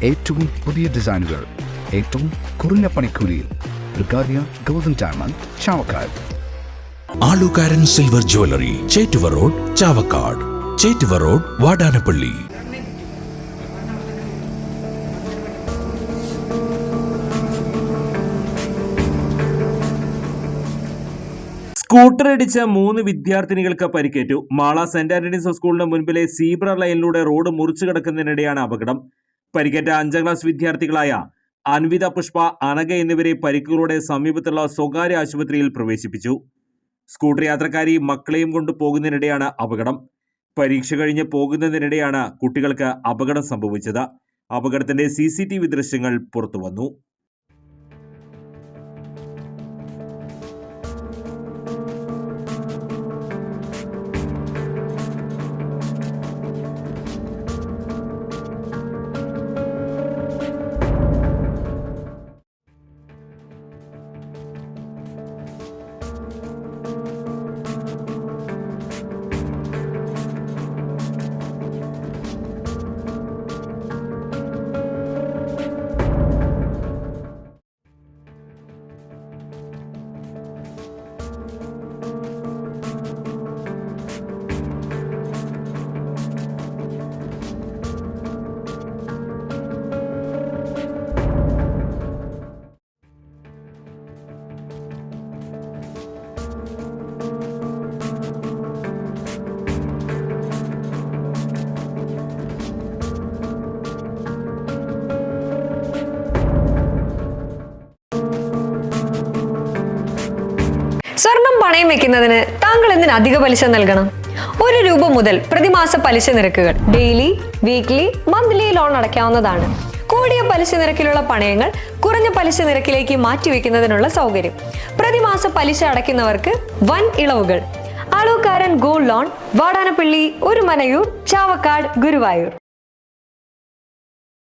ഏറ്റവും പുതിയ ഡിസൈനുകൾ ഏറ്റവും കുറഞ്ഞ പണിക്കൂലിയിൽ. ബ്രിഗാദിയ golden diamond, Chavakkad. Alukkaran silver jewellery, Chettuva road, Chavakkad. Chettuva road, Vadanappally. Scooter ഇടിച്ച 3 വിദ്യാർത്ഥിനികൾക്ക് പരിക്കേറ്റു. മാള സെന്റ് ആന്റണീസ് സ്കൂളിന് മുൻപിലെ സീബ്ര ലൈനിലൂടെ റോഡ് മുറിച്ചു കിടക്കുന്നതിനിടെയാണ് അപകടം. പരിക്കേറ്റ 5ാം ക്ലാസ് വിദ്യാർത്ഥികളായ അൻവിത, പുഷ്പ, അനഘ എന്നിവരെ പരിക്കുകളോടെ സമീപത്തുള്ള സ്വകാര്യ ആശുപത്രിയിൽ പ്രവേശിപ്പിച്ചു. സ്കൂട്ടർ യാത്രക്കാരി മക്കളെയും കൊണ്ട് പോകുന്നതിനിടെയാണ് അപകടം. പരീക്ഷ കഴിഞ്ഞ് പോകുന്നതിനിടെയാണ് കുട്ടികൾക്ക് അപകടം സംഭവിച്ചത്. അപകടത്തിന്റെ CCTV ദൃശ്യങ്ങൾ പുറത്തുവന്നു. സ്വർണം പണയം വെക്കുന്നതിന് താങ്കൾ എന്തിന് അധിക പലിശ നൽകണം? 1 രൂപ മുതൽ പ്രതിമാസ പലിശ നിരക്കുകൾ ഡെയിലി, വീക്ക്ലി, മന്ത്ലി ലോൺ അടയ്ക്കാവുന്നതാണ്. കൂടിയ പലിശ നിരക്കിലുള്ള പണയങ്ങൾ കുറഞ്ഞ പലിശ നിരക്കിലേക്ക് മാറ്റിവെക്കുന്നതിനുള്ള സൗകര്യം. പ്രതിമാസ പലിശ അടയ്ക്കുന്നവർക്ക് വൻ ഇളവുകൾ. ആലുകാരൻ ഗോൾഡ് ലോൺ, വാടാനപ്പള്ളി, ഒരുമനയൂർ, ചാവക്കാട്, ഗുരുവായൂർ.